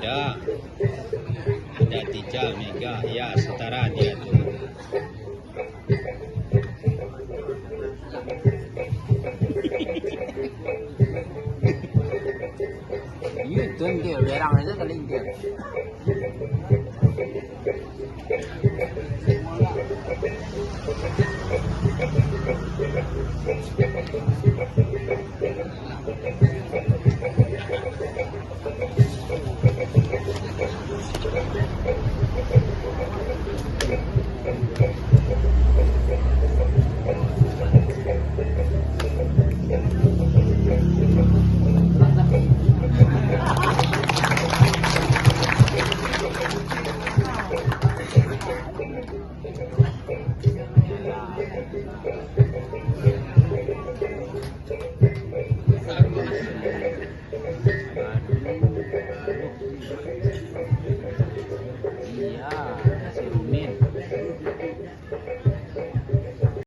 ada 3 mega ya, setara dia tuh. Ini tuh dia, berang aja kali dia.